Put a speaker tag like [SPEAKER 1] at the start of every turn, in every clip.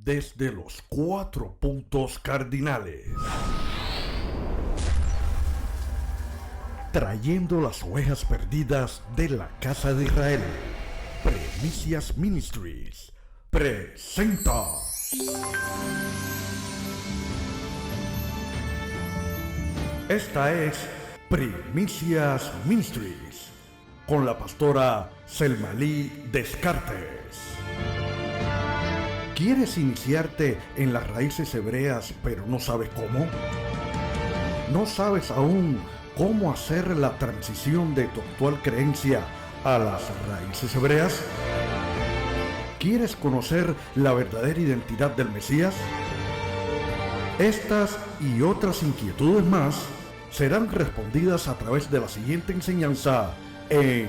[SPEAKER 1] desde los 4 puntos cardinales, trayendo las ovejas perdidas de la casa de Israel. Primicias Ministries presenta esta es Primicias Ministries con la pastora Selmalí Descartes. ¿Quieres iniciarte en las raíces hebreas pero no sabes cómo? ¿No sabes aún cómo hacer la transición de tu actual creencia a las raíces hebreas? ¿Quieres conocer la verdadera identidad del Mesías? Estas y otras inquietudes más serán respondidas a través de la siguiente enseñanza en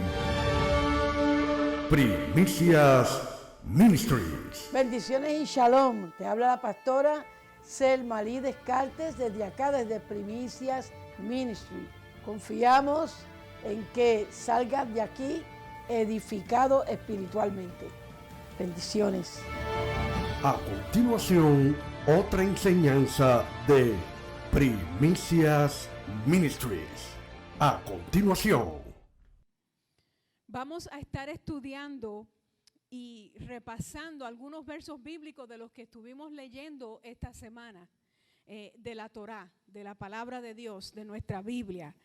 [SPEAKER 1] Primicias Ministries.
[SPEAKER 2] Bendiciones y shalom. Te habla la pastora Selmalí Descartes desde acá, desde Primicias Ministries. Confiamos en que salgas de aquí edificado espiritualmente. Bendiciones.
[SPEAKER 1] A continuación, otra enseñanza de Primicias Ministries. A continuación,
[SPEAKER 3] vamos a estar estudiando y repasando algunos versos bíblicos de los que estuvimos leyendo esta semana, de la Torá, de la palabra de Dios, de nuestra Biblia.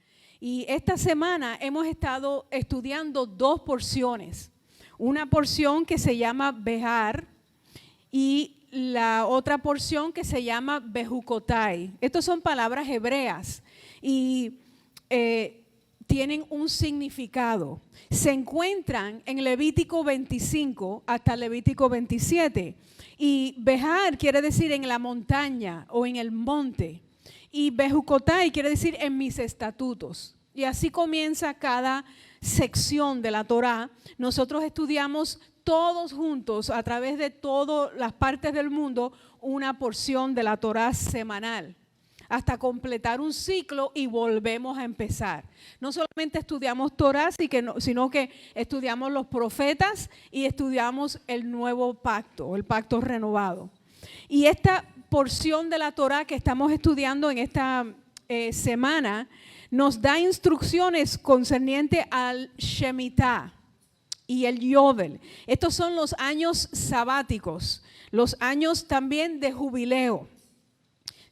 [SPEAKER 3] Y esta semana hemos estado estudiando dos porciones. Una porción que se llama Behar y la otra porción que se llama Bejucotai. Estas son palabras hebreas y tienen un significado. Se encuentran en Levítico 25 hasta Levítico 27. Y Behar quiere decir en la montaña o en el monte. Y Bejucotai quiere decir en mis estatutos. Y así comienza cada sección de la Torá. Nosotros estudiamos todos juntos a través de todas las partes del mundo una porción de la Torá semanal, hasta completar un ciclo y volvemos a empezar. No solamente estudiamos Torá, sino que estudiamos los profetas y estudiamos el nuevo pacto, el pacto renovado. Y esta porción de la Torá que estamos estudiando en esta semana nos da instrucciones concernientes al Shemitah y el Yobel. Estos son los años sabáticos, los años también de jubileo.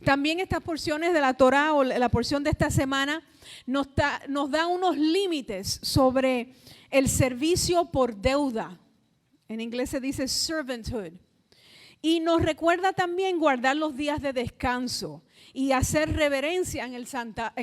[SPEAKER 3] También estas porciones de la Torá o la porción de esta semana nos da unos límites sobre el servicio por deuda. En inglés se dice servanthood. Y nos recuerda también guardar los días de descanso y hacer reverencia en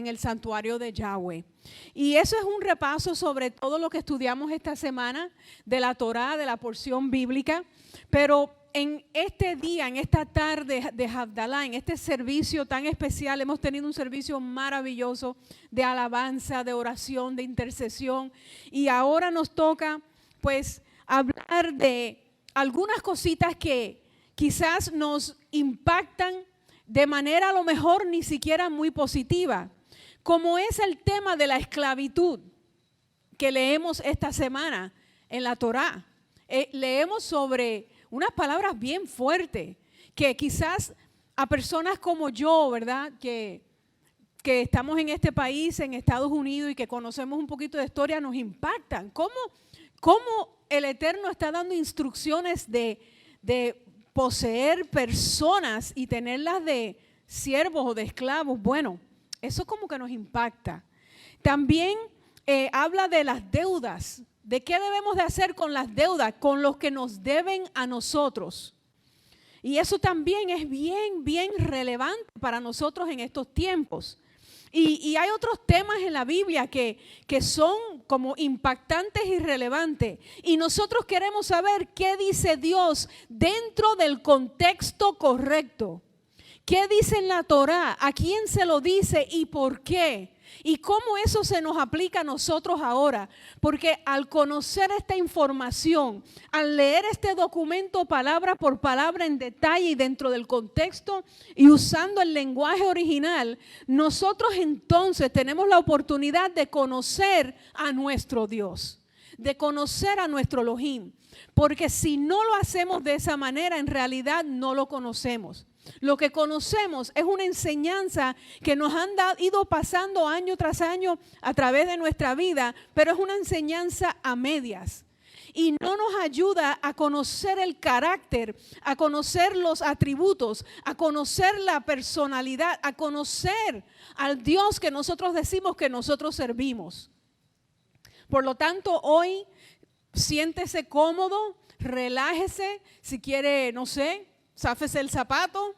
[SPEAKER 3] el santuario de Yahweh. Y eso es un repaso sobre todo lo que estudiamos esta semana de la Torá, de la porción bíblica. Pero en este día, en esta tarde de Havdalah, en este servicio tan especial, hemos tenido un servicio maravilloso de alabanza, de oración, de intercesión. Y ahora nos toca, pues, hablar de algunas cositas que quizás nos impactan de manera a lo mejor ni siquiera muy positiva, como es el tema de la esclavitud que leemos esta semana en la Torá. Leemos sobre unas palabras bien fuertes que quizás a personas como yo, ¿verdad? Que estamos en este país, en Estados Unidos y que conocemos un poquito de historia, nos impactan. ¿Cómo el Eterno está dando instrucciones de poseer personas y tenerlas de siervos o de esclavos? Bueno, eso como que nos impacta. También habla de las deudas. ¿De qué debemos de hacer con las deudas? Con los que nos deben a nosotros. Y eso también es bien, bien relevante para nosotros en estos tiempos. Y hay otros temas en la Biblia que son como impactantes y relevantes. Y nosotros queremos saber qué dice Dios dentro del contexto correcto. ¿Qué dice en la Torá? ¿A quién se lo dice y por qué? ¿Y cómo eso se nos aplica a nosotros ahora? Porque al conocer esta información, al leer este documento palabra por palabra en detalle y dentro del contexto y usando el lenguaje original, nosotros entonces tenemos la oportunidad de conocer a nuestro Dios, de conocer a nuestro Elohim. Porque si no lo hacemos de esa manera, en realidad no lo conocemos. Lo que conocemos es una enseñanza que nos han ido pasando año tras año a través de nuestra vida, pero es una enseñanza a medias. Y no nos ayuda a conocer el carácter, a conocer los atributos, a conocer la personalidad, a conocer al Dios que nosotros decimos que nosotros servimos. Por lo tanto, hoy siéntese cómodo, relájese, si quiere, no sé, záfese el zapato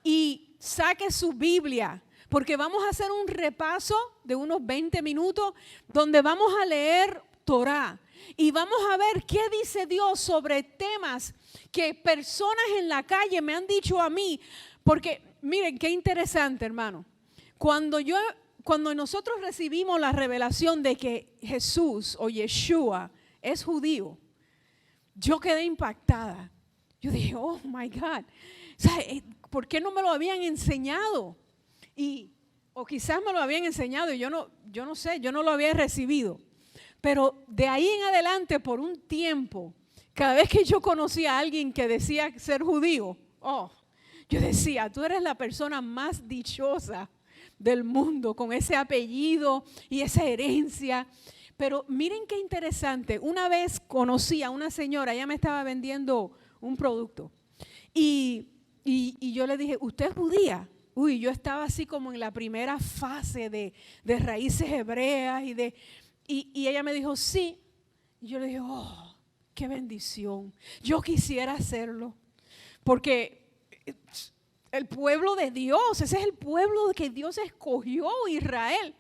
[SPEAKER 3] y saque su Biblia, porque vamos a hacer un repaso de unos 20 minutos donde vamos a leer Torah y vamos a ver qué dice Dios sobre temas que personas en la calle me han dicho a mí, porque miren qué interesante, hermano. Cuando nosotros recibimos la revelación de que Jesús o Yeshua es judío, yo quedé impactada. Yo dije, oh my God, o sea, ¿por qué no me lo habían enseñado? O quizás me lo habían enseñado y yo no sé, yo no lo había recibido. Pero de ahí en adelante, por un tiempo, cada vez que yo conocía a alguien que decía ser judío, yo decía, tú eres la persona más dichosa del mundo con ese apellido y esa herencia. Pero miren qué interesante, una vez conocí a una señora, ella me estaba vendiendo un producto y yo le dije, ¿usted es judía? Uy, yo estaba así como en la primera fase de raíces hebreas y ella me dijo, sí. Y yo le dije, oh, qué bendición, yo quisiera hacerlo, porque el pueblo de Dios, ese es el pueblo que Dios escogió, Israel.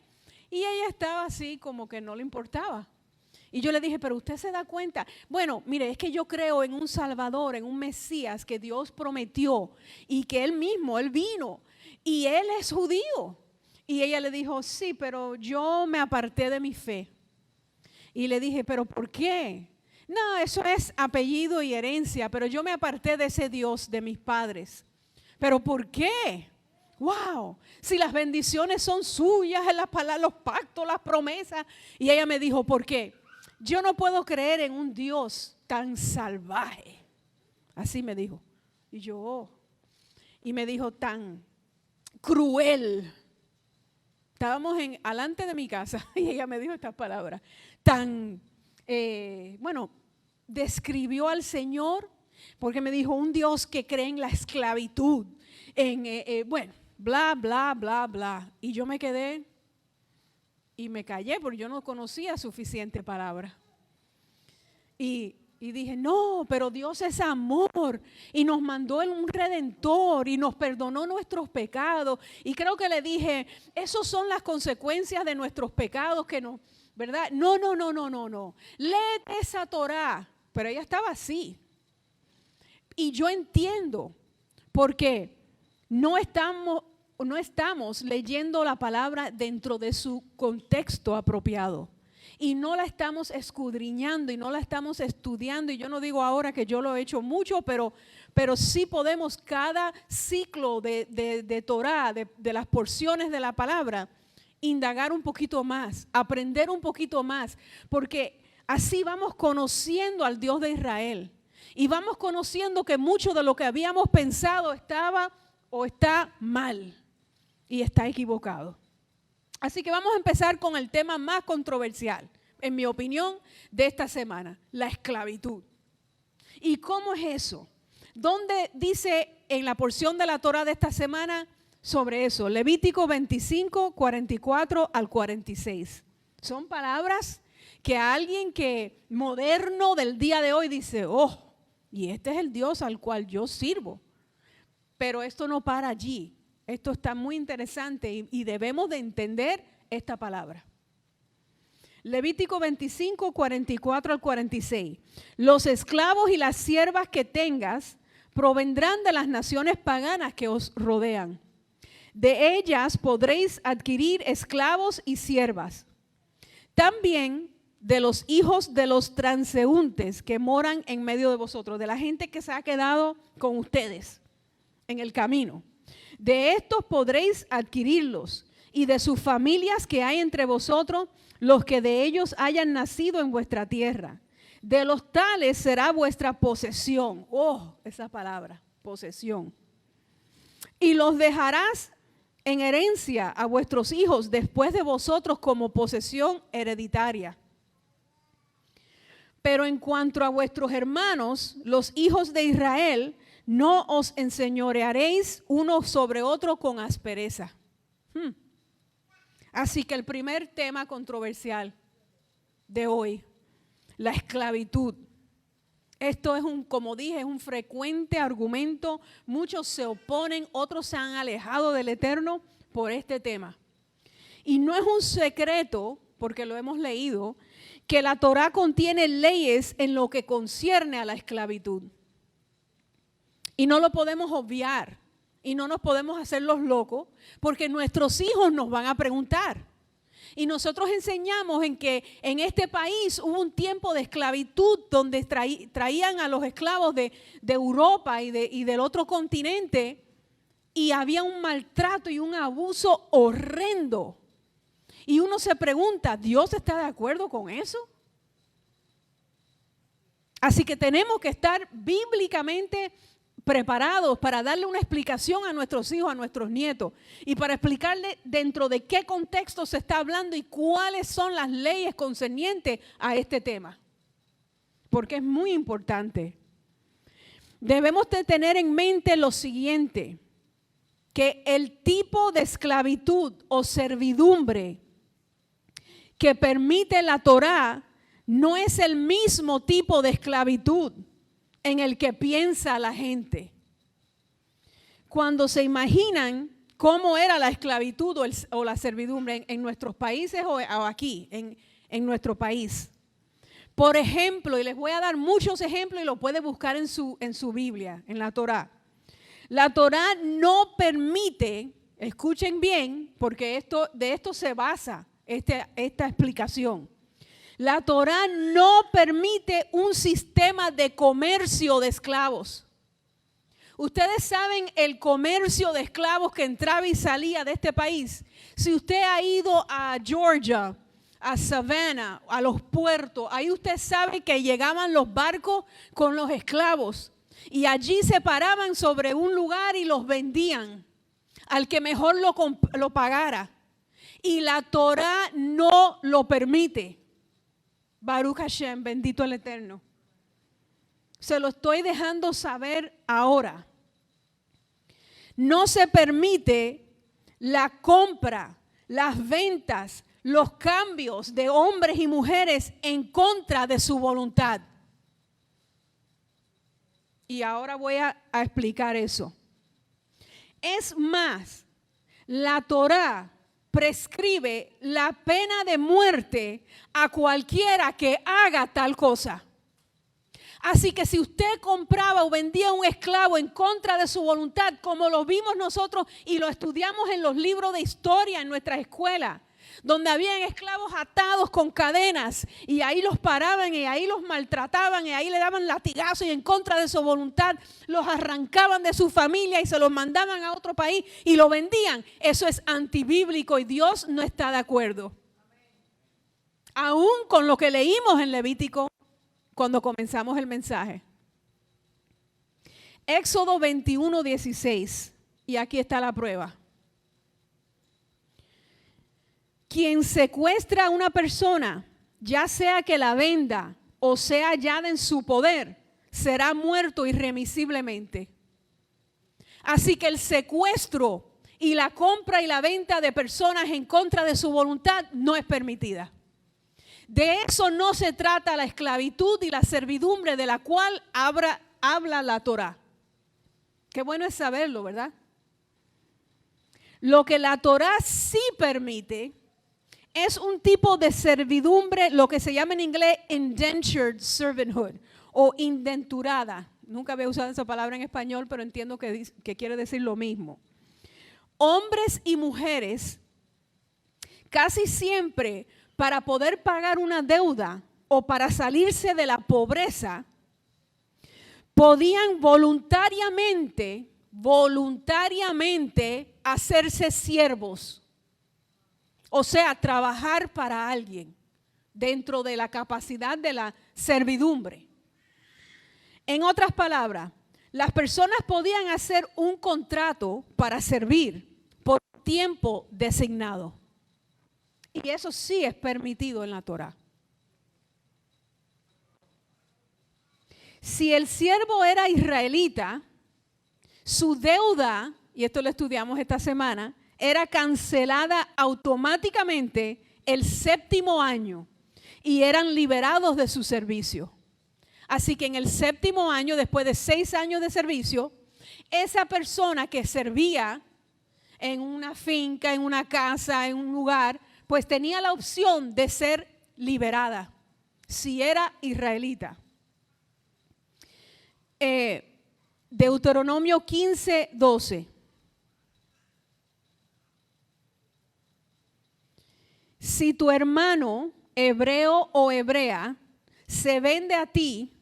[SPEAKER 3] Y ella estaba así como que no le importaba. Y yo le dije, pero usted se da cuenta. Bueno, mire, es que yo creo en un Salvador, en un Mesías que Dios prometió y que Él mismo, Él vino y Él es judío. Y ella le dijo, sí, pero yo me aparté de mi fe. Y le dije, ¿pero por qué? No, eso es apellido y herencia, pero yo me aparté de ese Dios de mis padres. ¿Pero por qué? Wow, si las bendiciones son suyas, los pactos, las promesas. Y ella me dijo, ¿por qué? Yo no puedo creer en un Dios tan salvaje. Así me dijo. Y yo, y me dijo, tan cruel. Estábamos alante de mi casa y ella me dijo estas palabras. Describió al Señor porque me dijo un Dios que cree en la esclavitud, bla, bla, bla, bla. Y yo me quedé y me callé porque yo no conocía suficiente palabra. Y dije, no, pero Dios es amor y nos mandó un redentor y nos perdonó nuestros pecados. Y creo que le dije, esas son las consecuencias de nuestros pecados que nos, ¿verdad? No. Léete esa Torah. Pero ella estaba así. Y yo entiendo porque no estamos leyendo la palabra dentro de su contexto apropiado. Y no la estamos escudriñando y no la estamos estudiando. Y yo no digo ahora que yo lo he hecho mucho, pero sí podemos cada ciclo de Torah, de las porciones de la palabra, indagar un poquito más, aprender un poquito más. Porque así vamos conociendo al Dios de Israel. Y vamos conociendo que mucho de lo que habíamos pensado estaba o está mal y está equivocado. Así que vamos a empezar con el tema más controversial, en mi opinión, de esta semana, la esclavitud. ¿Y cómo es eso? ¿Dónde dice en la porción de la Torah de esta semana sobre eso? Levítico 25, 44 al 46. Son palabras que a alguien que moderno del día de hoy dice, oh, y este es el Dios al cual yo sirvo. Pero esto no para allí. Esto está muy interesante y debemos de entender esta palabra. Levítico 25, 44 al 46. Los esclavos y las siervas que tengas provendrán de las naciones paganas que os rodean. De ellas podréis adquirir esclavos y siervas. También de los hijos de los transeúntes que moran en medio de vosotros, de la gente que se ha quedado con ustedes en el camino. De estos podréis adquirirlos y de sus familias que hay entre vosotros, los que de ellos hayan nacido en vuestra tierra. De los tales será vuestra posesión. Oh, esa palabra, posesión. Y los dejarás en herencia a vuestros hijos después de vosotros como posesión hereditaria. Pero en cuanto a vuestros hermanos, los hijos de Israel, no os enseñorearéis uno sobre otro con aspereza. Así que el primer tema controversial de hoy, la esclavitud. Esto es como dije, es un frecuente argumento. Muchos se oponen, otros se han alejado del Eterno por este tema. Y no es un secreto, porque lo hemos leído, que la Torá contiene leyes en lo que concierne a la esclavitud. Y no lo podemos obviar y no nos podemos hacer los locos porque nuestros hijos nos van a preguntar. Y nosotros enseñamos en que en este país hubo un tiempo de esclavitud donde traían a los esclavos de Europa y del otro continente y había un maltrato y un abuso horrendo. Y uno se pregunta, ¿Dios está de acuerdo con eso? Así que tenemos que estar bíblicamente preparados para darle una explicación a nuestros hijos, a nuestros nietos, y para explicarle dentro de qué contexto se está hablando y cuáles son las leyes concernientes a este tema. Porque es muy importante. Debemos de tener en mente lo siguiente, que el tipo de esclavitud o servidumbre que permite la Torá no es el mismo tipo de esclavitud en el que piensa la gente. Cuando se imaginan cómo era la esclavitud o la servidumbre en nuestros países o aquí, en nuestro país. Por ejemplo, y les voy a dar muchos ejemplos y lo puede buscar en su Biblia, en la Torá. La Torá no permite, escuchen bien, porque de esto se basa esta explicación. La Torá no permite un sistema de comercio de esclavos. Ustedes saben el comercio de esclavos que entraba y salía de este país. Si usted ha ido a Georgia, a Savannah, a los puertos, ahí usted sabe que llegaban los barcos con los esclavos y allí se paraban sobre un lugar y los vendían al que mejor lo pagara. Y la Torá no lo permite. Baruch Hashem, bendito el Eterno. Se lo estoy dejando saber ahora. No se permite la compra, las ventas, los cambios de hombres y mujeres en contra de su voluntad. Y ahora voy a explicar eso. Es más, la Torá prescribe la pena de muerte a cualquiera que haga tal cosa. Así que si usted compraba o vendía un esclavo en contra de su voluntad, como lo vimos nosotros y lo estudiamos en los libros de historia en nuestra escuela, donde habían esclavos atados con cadenas y ahí los paraban y ahí los maltrataban y ahí le daban latigazos y en contra de su voluntad los arrancaban de su familia y se los mandaban a otro país y lo vendían. Eso es antibíblico y Dios no está de acuerdo. Aún con lo que leímos en Levítico cuando comenzamos el mensaje. Éxodo 21:16, y aquí está la prueba. Quien secuestra a una persona, ya sea que la venda o sea hallada en su poder, será muerto irremisiblemente. Así que el secuestro y la compra y la venta de personas en contra de su voluntad no es permitida. De eso no se trata la esclavitud y la servidumbre de la cual habla la Torá. Qué bueno es saberlo, ¿verdad? Lo que la Torá sí permite es un tipo de servidumbre, lo que se llama en inglés indentured servanthood o indenturada. Nunca había usado esa palabra en español, pero entiendo que quiere decir lo mismo. Hombres y mujeres, casi siempre para poder pagar una deuda o para salirse de la pobreza, podían voluntariamente hacerse siervos. O sea, trabajar para alguien dentro de la capacidad de la servidumbre. En otras palabras, las personas podían hacer un contrato para servir por tiempo designado. Y eso sí es permitido en la Torá. Si el siervo era israelita, su deuda, y esto lo estudiamos esta semana, era cancelada automáticamente el 7º año y eran liberados de su servicio. Así que en el 7º año, después de 6 años de servicio, esa persona que servía en una finca, en una casa, en un lugar, pues tenía la opción de ser liberada, si era israelita. Deuteronomio 15:12. Si tu hermano, hebreo o hebrea, se vende a ti,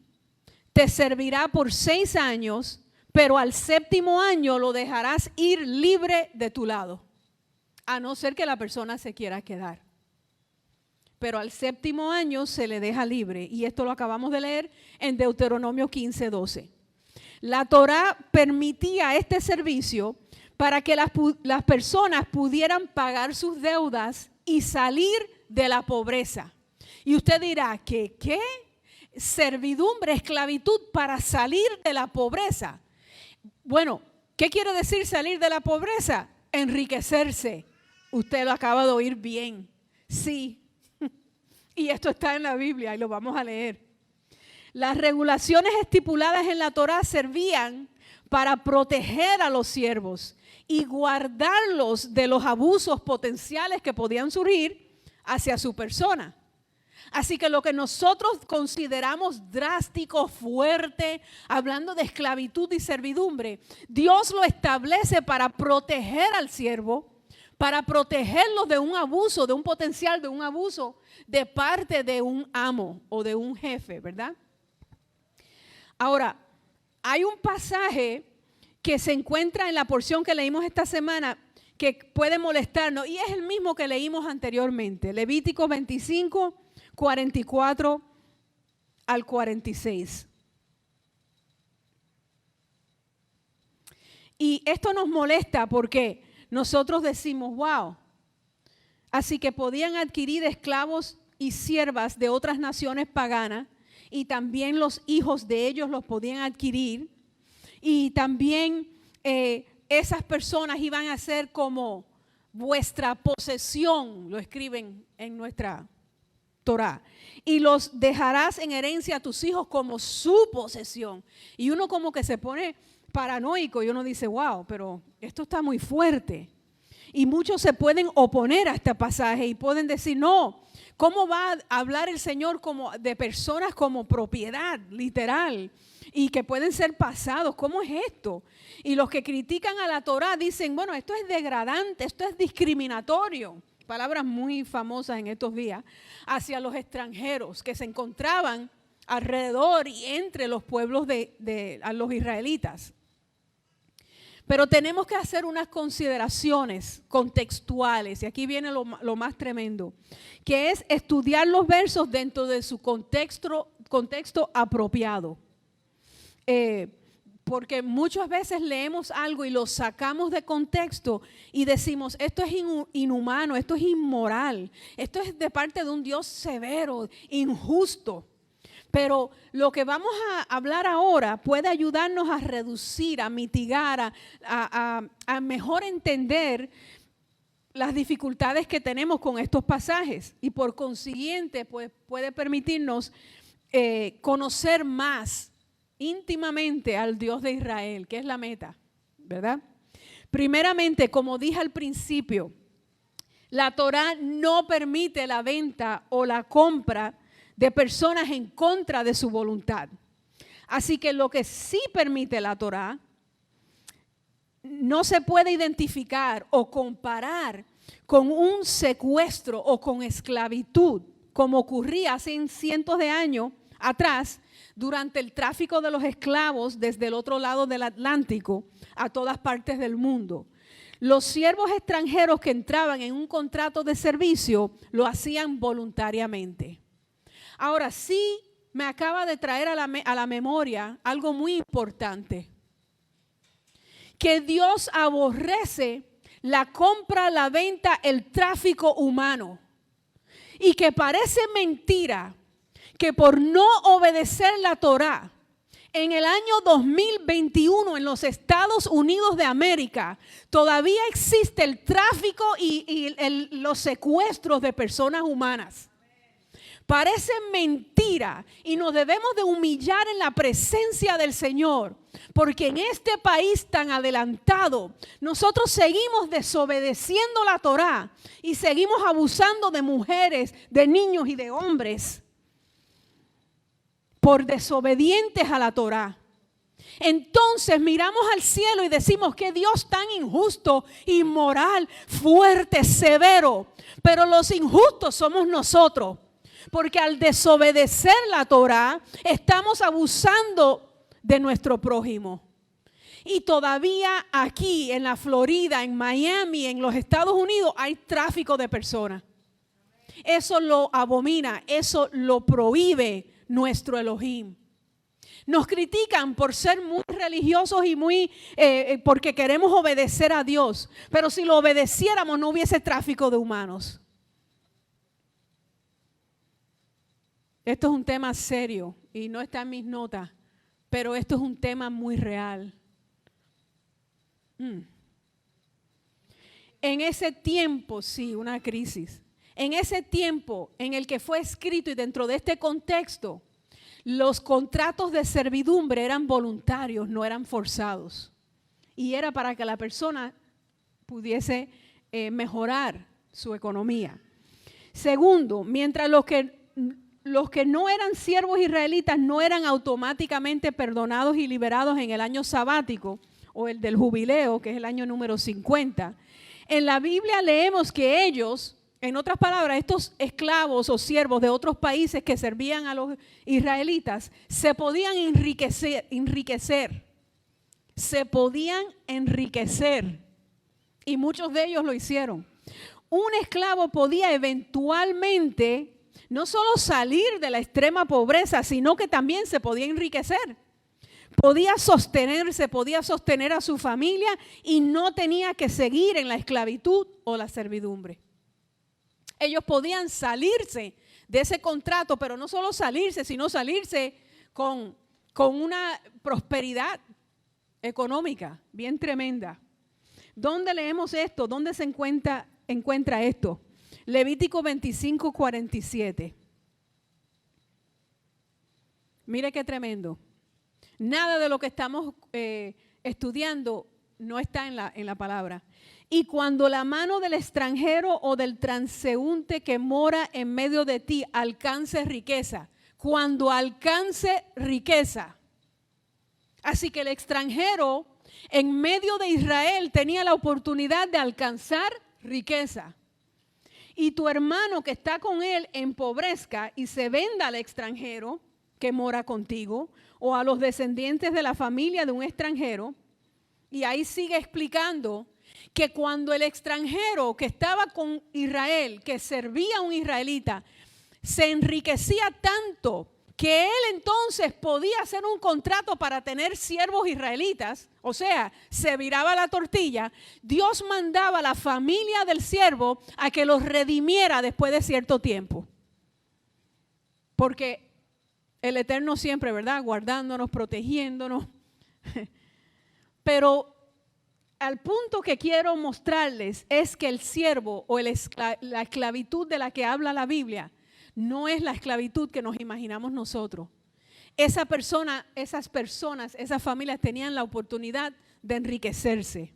[SPEAKER 3] te servirá por 6 años, pero al 7º año lo dejarás ir libre de tu lado, a no ser que la persona se quiera quedar. Pero al 7º año se le deja libre, y esto lo acabamos de leer en Deuteronomio 15:12. La Torá permitía este servicio para que las personas pudieran pagar sus deudas y salir de la pobreza. Y usted dirá, ¿qué? Servidumbre, esclavitud para salir de la pobreza. Bueno, ¿qué quiere decir salir de la pobreza? Enriquecerse. Usted lo acaba de oír bien. Sí. Y esto está en la Biblia y lo vamos a leer. Las regulaciones estipuladas en la Torá servían para proteger a los siervos y guardarlos de los abusos potenciales que podían surgir hacia su persona. Así que lo que nosotros consideramos drástico, fuerte, hablando de esclavitud y servidumbre, Dios lo establece para proteger al siervo, para protegerlo de un abuso, de un potencial de un abuso de parte de un amo o de un jefe, ¿verdad? Ahora, hay un pasaje que se encuentra en la porción que leímos esta semana que puede molestarnos y es el mismo que leímos anteriormente, Levítico 25, 44 al 46. Y esto nos molesta porque nosotros decimos, wow, así que podían adquirir esclavos y siervas de otras naciones paganas y también los hijos de ellos los podían adquirir y también esas personas iban a ser como vuestra posesión, lo escriben en nuestra Torá, y los dejarás en herencia a tus hijos como su posesión. Y uno como que se pone paranoico y uno dice, wow, pero esto está muy fuerte. Y muchos se pueden oponer a este pasaje y pueden decir, no, ¿cómo va a hablar el Señor como de personas como propiedad literal y que pueden ser pasados? ¿Cómo es esto? Y los que critican a la Torá dicen, bueno, esto es degradante, esto es discriminatorio. Palabras muy famosas en estos días, hacia los extranjeros que se encontraban alrededor y entre los pueblos de los israelitas. Pero tenemos que hacer unas consideraciones contextuales, y aquí viene lo más tremendo, que es estudiar los versos dentro de su contexto apropiado. Porque muchas veces leemos algo y lo sacamos de contexto y decimos, esto es inhumano, esto es inmoral, esto es de parte de un Dios severo, injusto. Pero lo que vamos a hablar ahora puede ayudarnos a reducir, a mitigar, a mejor entender las dificultades que tenemos con estos pasajes. Y por consiguiente, pues, puede permitirnos conocer más íntimamente al Dios de Israel, que es la meta, ¿verdad? Primeramente, como dije al principio, la Torá no permite la venta o la compra de personas en contra de su voluntad. Así que lo que sí permite la Torá no se puede identificar o comparar con un secuestro o con esclavitud, como ocurría hace cientos de años atrás durante el tráfico de los esclavos desde el otro lado del Atlántico a todas partes del mundo. Los siervos extranjeros que entraban en un contrato de servicio lo hacían voluntariamente. Ahora sí me acaba de traer a la memoria algo muy importante. Que Dios aborrece la compra, la venta, el tráfico humano. Y que parece mentira que por no obedecer la Torá, en el año 2021 en los Estados Unidos de América todavía existe el tráfico y los secuestros de personas humanas. Parece mentira y nos debemos de humillar en la presencia del Señor, porque en este país tan adelantado nosotros seguimos desobedeciendo la Torá y seguimos abusando de mujeres, de niños y de hombres por desobedientes a la Torá. Entonces miramos al cielo y decimos que Dios tan injusto, inmoral, fuerte, severo. Pero los injustos somos nosotros, porque al desobedecer la Torá estamos abusando de nuestro prójimo. Y todavía aquí en la Florida, en Miami, en los Estados Unidos hay tráfico de personas. Eso lo abomina, eso lo prohíbe nuestro Elohim. Nos critican por ser muy religiosos y porque queremos obedecer a Dios. Pero si lo obedeciéramos no hubiese tráfico de humanos. Esto es un tema serio y no está en mis notas, pero esto es un tema muy real. En ese tiempo, sí, una crisis. En ese tiempo en el que fue escrito y dentro de este contexto, los contratos de servidumbre eran voluntarios, no eran forzados. Y era para que la persona pudiese mejorar su economía. Segundo, mientras los que no eran siervos israelitas no eran automáticamente perdonados y liberados en el año sabático o el del jubileo, que es el año número 50, en la Biblia leemos que ellos, en otras palabras, estos esclavos o siervos de otros países que servían a los israelitas, se podían enriquecer. Se podían enriquecer. Y muchos de ellos lo hicieron. Un esclavo podía eventualmente no solo salir de la extrema pobreza, sino que también se podía enriquecer. Podía sostenerse, podía sostener a su familia y no tenía que seguir en la esclavitud o la servidumbre. Ellos podían salirse de ese contrato, pero no solo salirse, sino salirse con una prosperidad económica bien tremenda. ¿Dónde leemos esto? ¿Dónde se encuentra esto? Levítico 25:47. Mire qué tremendo. Nada de lo que estamos estudiando no está en la palabra. Y cuando la mano del extranjero o del transeúnte que mora en medio de ti alcance riqueza. Cuando alcance riqueza. Así que el extranjero en medio de Israel tenía la oportunidad de alcanzar riqueza. Y tu hermano que está con él empobrezca y se venda al extranjero que mora contigo o a los descendientes de la familia de un extranjero. Y ahí sigue explicando que cuando el extranjero que estaba con Israel, que servía a un israelita, se enriquecía tanto que él entonces podía hacer un contrato para tener siervos israelitas, o sea, se viraba la tortilla, Dios mandaba a la familia del siervo a que los redimiera después de cierto tiempo. Porque el Eterno siempre, ¿verdad? Guardándonos, protegiéndonos. Pero al punto que quiero mostrarles es que el siervo o la esclavitud de la que habla la Biblia no es la esclavitud que nos imaginamos nosotros. Esas personas, esas familias tenían la oportunidad de enriquecerse.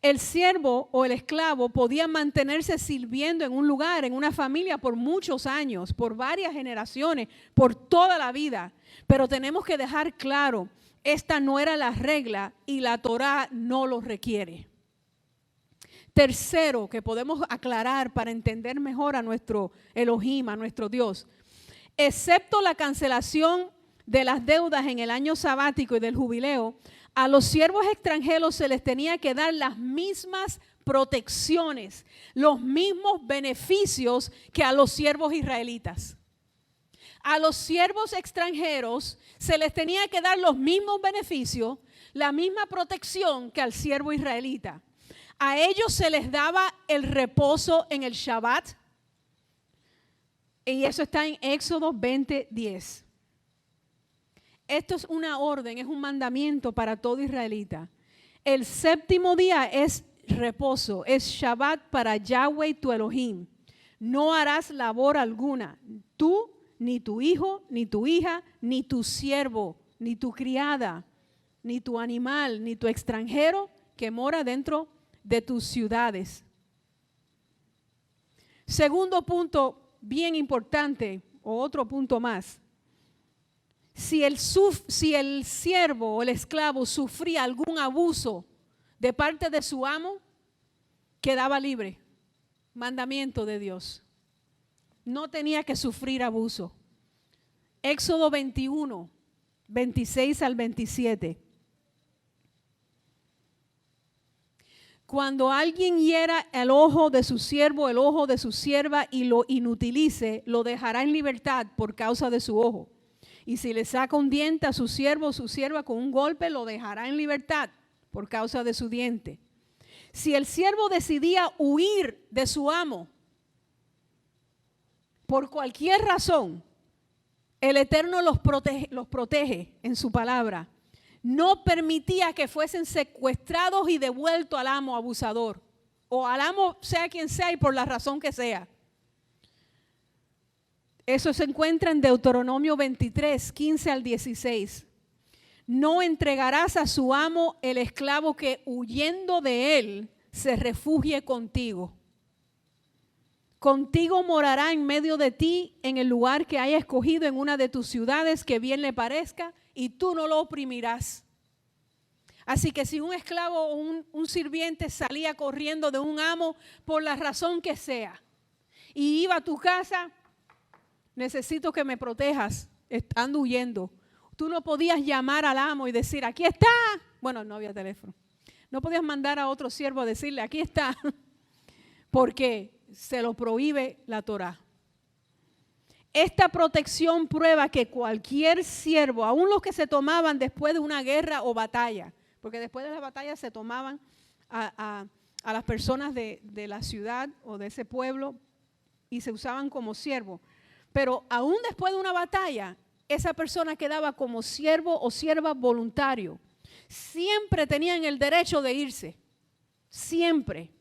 [SPEAKER 3] El siervo o el esclavo podía mantenerse sirviendo en un lugar, en una familia por muchos años, por varias generaciones, por toda la vida. Pero tenemos que dejar claro, esta no era la regla y la Torá no lo requiere. Tercero, que podemos aclarar para entender mejor a nuestro Elohim, a nuestro Dios. Excepto la cancelación de las deudas en el año sabático y del jubileo, A los siervos extranjeros se les tenía que dar las mismas protecciones, los mismos beneficios que a los siervos israelitas. A los siervos extranjeros se les tenía que dar los mismos beneficios, la misma protección que al siervo israelita. A ellos se les daba el reposo en el Shabbat. Y eso está en Éxodo 20:10. Esto es una orden, es un mandamiento para todo israelita. El séptimo día es reposo, es Shabbat para Yahweh tu Elohim. No harás labor alguna, tú, ni tu hijo, ni tu hija, ni tu siervo, ni tu criada, ni tu animal, ni tu extranjero que mora dentro de tus ciudades. Segundo punto bien importante, o otro punto más. Si el siervo o el esclavo sufría algún abuso de parte de su amo, quedaba libre. Mandamiento de Dios. No tenía que sufrir abuso. Éxodo 21, 26 al 27. Cuando alguien hiera el ojo de su siervo, el ojo de su sierva y lo inutilice, lo dejará en libertad por causa de su ojo. Y si le saca un diente a su siervo o su sierva con un golpe, lo dejará en libertad por causa de su diente. Si el siervo decidía huir de su amo por cualquier razón, el Eterno los protege en su palabra. No permitía que fuesen secuestrados y devueltos al amo abusador, o al amo sea quien sea y por la razón que sea. Eso se encuentra en Deuteronomio 23, 15 al 16. No entregarás a su amo el esclavo que huyendo de él se refugie contigo. Contigo morará en medio de ti en el lugar que haya escogido en una de tus ciudades que bien le parezca, y tú no lo oprimirás. Así que si un esclavo o un sirviente salía corriendo de un amo por la razón que sea y iba a tu casa, necesito que me protejas, ando huyendo. Tú no podías llamar al amo y decir, aquí está. Bueno, no había teléfono. No podías mandar a otro siervo a decirle, aquí está, porque se lo prohíbe la Torá. Esta protección prueba que cualquier siervo, aun los que se tomaban después de una guerra o batalla, porque después de la batalla se tomaban a las personas de la ciudad o de ese pueblo y se usaban como siervo. Pero aún después de una batalla, esa persona quedaba como siervo o sierva voluntario. Siempre tenían el derecho de irse, siempre.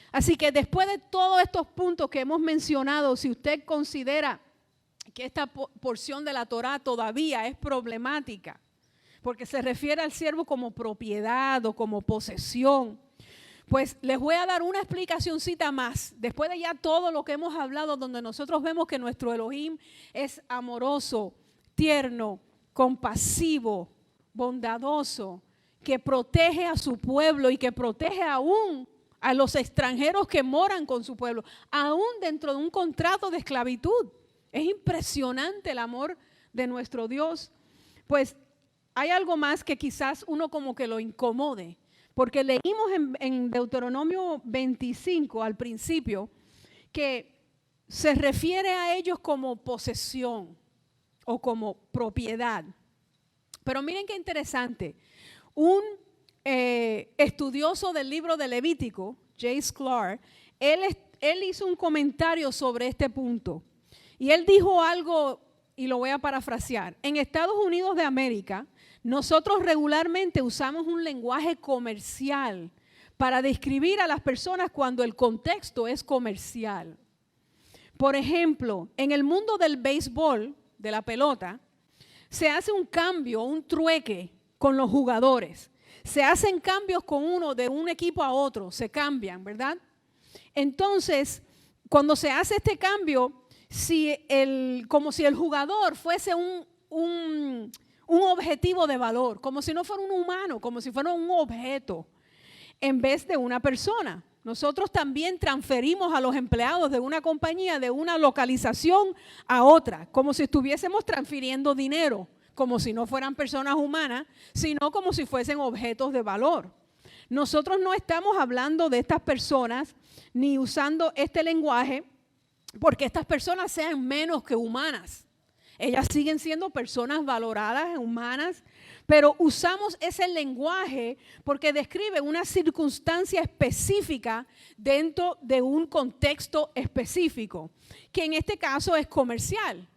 [SPEAKER 3] Así que después de todos estos puntos que hemos mencionado, si usted considera que esta porción de la Torá todavía es problemática, porque se refiere al siervo como propiedad o como posesión, pues les voy a dar una explicacioncita más. Después de ya todo lo que hemos hablado, donde nosotros vemos que nuestro Elohim es amoroso, tierno, compasivo, bondadoso, que protege a su pueblo y que protege aún a los extranjeros que moran con su pueblo, aún dentro de un contrato de esclavitud. Es impresionante el amor de nuestro Dios. Pues hay algo más que quizás uno como que lo incomode, porque leímos en Deuteronomio 25 al principio que se refiere a ellos como posesión o como propiedad. Pero miren qué interesante. Un estudioso del libro de Levítico, J. Sklar, él hizo un comentario sobre este punto. Y él dijo algo, y lo voy a parafrasear. En Estados Unidos de América, nosotros regularmente usamos un lenguaje comercial para describir a las personas cuando el contexto es comercial. Por ejemplo, en el mundo del béisbol, de la pelota, se hace un cambio, un trueque con los jugadores. Se hacen cambios con uno de un equipo a otro, se cambian, ¿verdad? Entonces, cuando se hace este cambio, como si el jugador fuese un objetivo de valor, como si no fuera un humano, como si fuera un objeto, en vez de una persona. Nosotros también transferimos a los empleados de una compañía de una localización a otra, como si estuviésemos transfiriendo dinero, como si no fueran personas humanas, sino como si fuesen objetos de valor. Nosotros no estamos hablando de estas personas ni usando este lenguaje porque estas personas sean menos que humanas. Ellas siguen siendo personas valoradas, humanas, pero usamos ese lenguaje porque describe una circunstancia específica dentro de un contexto específico, que en este caso es comercial.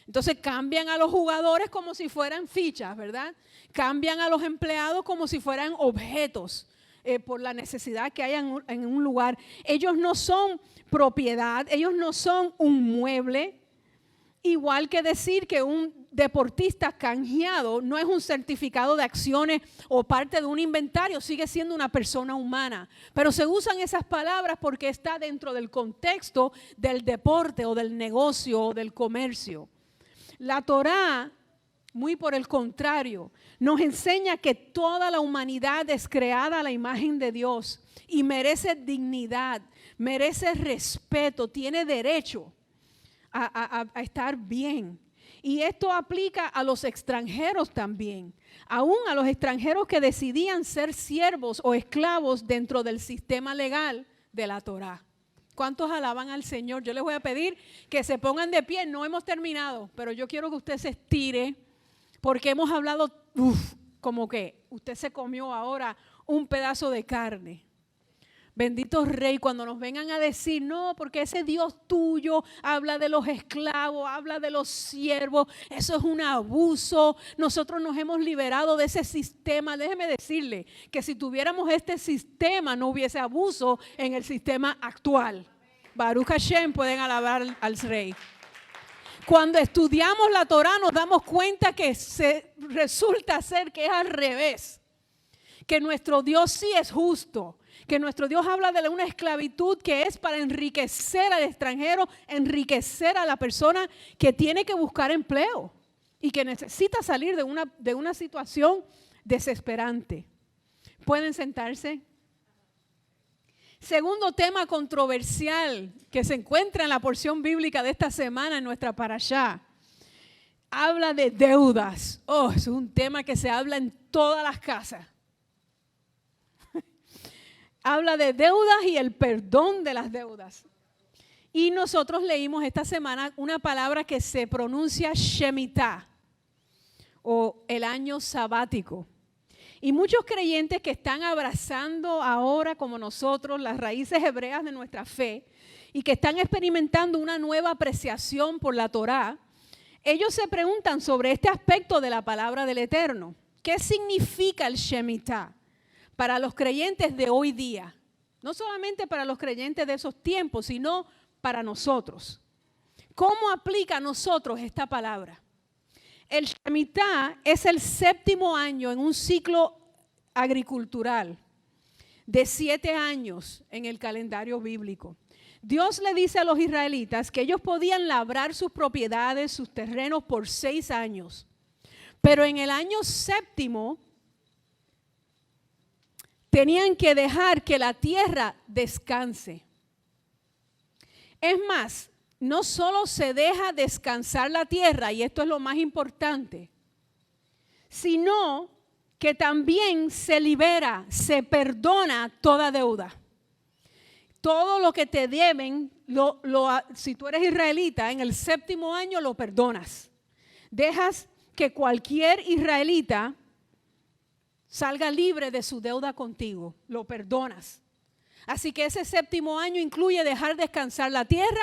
[SPEAKER 3] Entonces cambian a los jugadores como si fueran fichas, ¿verdad? Cambian a los empleados como si fueran objetos por la necesidad que hay en un lugar. Ellos no son propiedad, ellos no son un mueble. Igual que decir que un deportista canjeado no es un certificado de acciones o parte de un inventario, sigue siendo una persona humana. Pero se usan esas palabras porque está dentro del contexto del deporte o del negocio o del comercio. La Torá, muy por el contrario, nos enseña que toda la humanidad es creada a la imagen de Dios y merece dignidad, merece respeto, tiene derecho a estar bien. Y esto aplica a los extranjeros también, aún a los extranjeros que decidían ser siervos o esclavos dentro del sistema legal de la Torá. ¿Cuántos alaban al Señor? Yo les voy a pedir que se pongan de pie. No hemos terminado, pero yo quiero que usted se estire porque hemos hablado, como que usted se comió ahora un pedazo de carne. Bendito Rey, cuando nos vengan a decir, no, porque ese Dios tuyo habla de los esclavos, habla de los siervos, eso es un abuso, nosotros nos hemos liberado de ese sistema. Déjeme decirle que si tuviéramos este sistema no hubiese abuso en el sistema actual. Baruch Hashem, pueden alabar al Rey. Cuando estudiamos la Torá nos damos cuenta que resulta ser que es al revés, que nuestro Dios sí es justo, que nuestro Dios habla de una esclavitud que es para enriquecer al extranjero, enriquecer a la persona que tiene que buscar empleo y que necesita salir de una situación desesperante. ¿Pueden sentarse? Segundo tema controversial que se encuentra en la porción bíblica de esta semana en nuestra parashá. Habla de deudas. Es un tema que se habla en todas las casas. Habla de deudas y el perdón de las deudas. Y nosotros leímos esta semana una palabra que se pronuncia Shemitah o el año sabático. Y muchos creyentes que están abrazando ahora como nosotros las raíces hebreas de nuestra fe y que están experimentando una nueva apreciación por la Torá, ellos se preguntan sobre este aspecto de la palabra del Eterno. ¿Qué significa el Shemitah para los creyentes de hoy día? No solamente para los creyentes de esos tiempos, sino para nosotros. ¿Cómo aplica a nosotros esta palabra? El Shemitah es el 7º año en un ciclo agricultural de 7 años en el calendario bíblico. Dios le dice a los israelitas que ellos podían labrar sus propiedades, sus terrenos por 6 años. Pero en el año 7º tenían que dejar que la tierra descanse. Es más, no solo se deja descansar la tierra, y esto es lo más importante, sino que también se libera, se perdona toda deuda. Todo lo que te deben, si tú eres israelita, en el 7º año lo perdonas. Dejas que cualquier israelita salga libre de su deuda contigo, lo perdonas. Así que ese 7º año incluye dejar descansar la tierra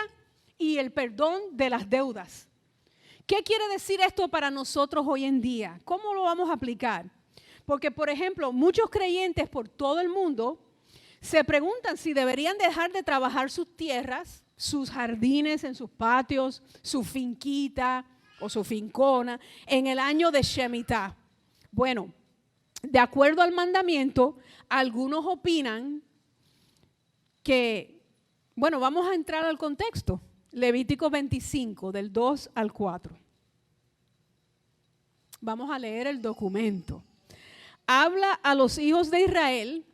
[SPEAKER 3] y el perdón de las deudas. ¿Qué quiere decir esto para nosotros hoy en día? ¿Cómo lo vamos a aplicar? Porque, por ejemplo, muchos creyentes por todo el mundo se preguntan si deberían dejar de trabajar sus tierras, sus jardines en sus patios, su finquita o su fincona en el año de Shemitah. Bueno, de acuerdo al mandamiento, algunos opinan que, bueno, vamos a entrar al contexto. Levítico 25, del 2 al 4. Vamos a leer el documento. Habla a los hijos de Israel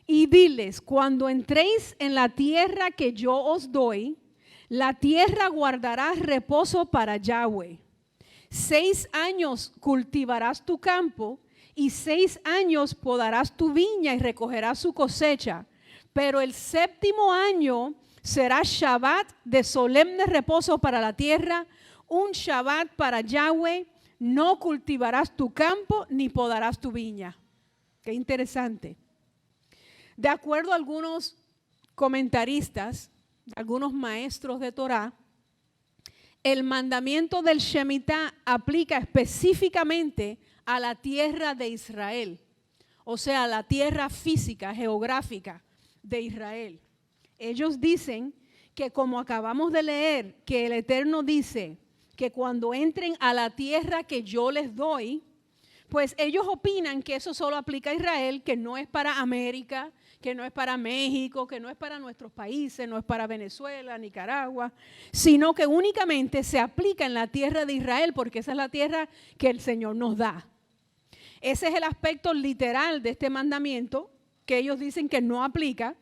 [SPEAKER 3] y diles, cuando entréis en la tierra que yo os doy, la tierra guardará reposo para Yahweh. 6 años cultivarás tu campo y 6 años podarás tu viña y recogerás su cosecha. Pero el 7º año será Shabbat de solemne reposo para la tierra, un Shabbat para Yahweh. No cultivarás tu campo ni podarás tu viña. Qué interesante. De acuerdo a algunos comentaristas, algunos maestros de Torá, el mandamiento del Shemitah aplica específicamente a la tierra de Israel, o sea, la tierra física, geográfica de Israel. Ellos dicen que, como acabamos de leer, que el Eterno dice que cuando entren a la tierra que yo les doy, pues ellos opinan que eso solo aplica a Israel, que no es para América, que no es para México, que no es para nuestros países, no es para Venezuela, Nicaragua, sino que únicamente se aplica en la tierra de Israel, porque esa es la tierra que el Señor nos da. Ese es el aspecto literal de este mandamiento, que ellos dicen que no aplica,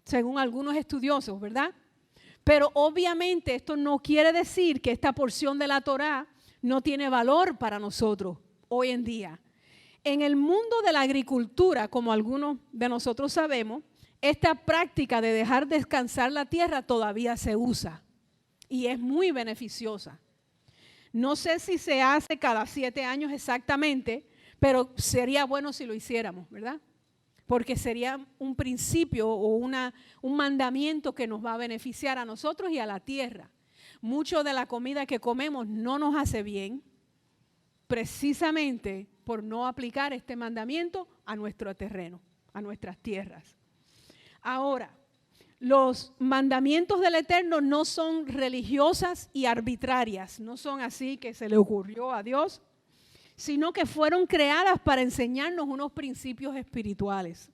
[SPEAKER 3] según algunos estudiosos, ¿verdad? Pero obviamente esto no quiere decir que esta porción de la Torá no tiene valor para nosotros hoy en día. En el mundo de la agricultura, como algunos de nosotros sabemos, esta práctica de dejar descansar la tierra todavía se usa y es muy beneficiosa. No sé si se hace cada 7 años exactamente, pero sería bueno si lo hiciéramos, ¿verdad? Porque sería un principio o un mandamiento que nos va a beneficiar a nosotros y a la tierra. Mucho de la comida que comemos no nos hace bien, precisamente por no aplicar este mandamiento a nuestro terreno, a nuestras tierras. Ahora, los mandamientos del Eterno no son religiosas y arbitrarias, no son así que se le ocurrió a Dios, sino que fueron creadas para enseñarnos unos principios espirituales.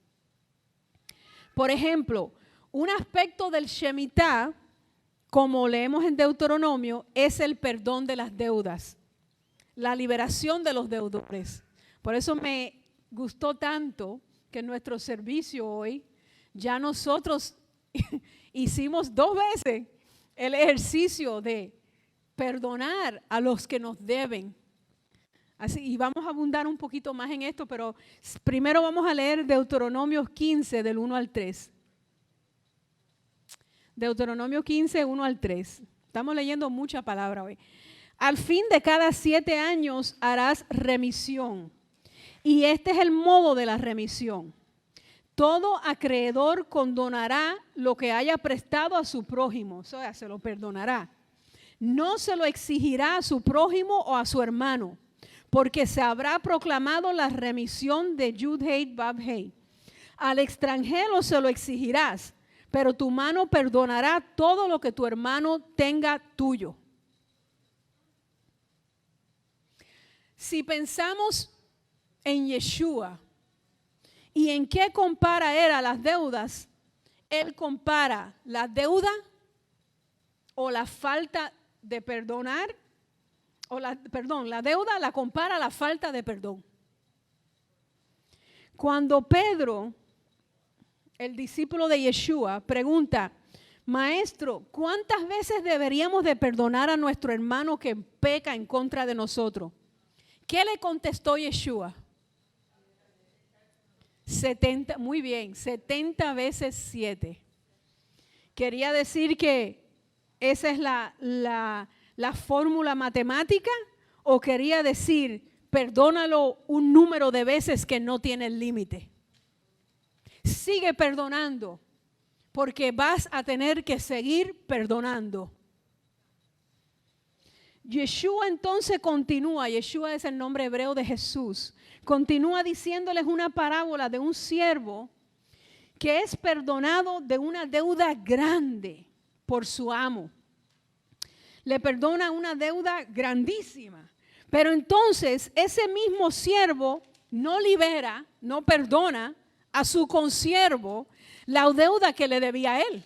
[SPEAKER 3] Por ejemplo, un aspecto del Shemitah, como leemos en Deuteronomio, es el perdón de las deudas, la liberación de los deudores. Por eso me gustó tanto que en nuestro servicio hoy ya nosotros hicimos 2 veces el ejercicio de perdonar a los que nos deben. Así, y vamos a abundar un poquito más en esto, pero primero vamos a leer Deuteronomio 15 del 1 al 3. Deuteronomio 15, 1 al 3. Estamos leyendo mucha palabra hoy. Al fin de cada 7 años harás remisión. Y este es el modo de la remisión. Todo acreedor condonará lo que haya prestado a su prójimo, o sea, se lo perdonará. No se lo exigirá a su prójimo o a su hermano, porque se habrá proclamado la remisión de Yud-Hei Vav-Hei. Al extranjero se lo exigirás, pero tu mano perdonará todo lo que tu hermano tenga tuyo. Si pensamos en Yeshua y en qué compara él a las deudas, él compara la deuda o la falta de perdonar, la deuda la compara a la falta de perdón. Cuando Pedro, el discípulo de Yeshua, pregunta, Maestro, ¿cuántas veces deberíamos de perdonar a nuestro hermano que peca en contra de nosotros? ¿Qué le contestó Yeshua? 70, muy bien, 70 veces 7. Quería decir que esa es la fórmula matemática, o quería decir, perdónalo un número de veces que no tiene límite. Sigue perdonando, porque vas a tener que seguir perdonando. Yeshua entonces continúa, Yeshua es el nombre hebreo de Jesús, continúa diciéndoles una parábola de un siervo que es perdonado de una deuda grande por su amo. Le perdona una deuda grandísima, pero entonces ese mismo siervo no libera, no perdona a su consiervo la deuda que le debía a él.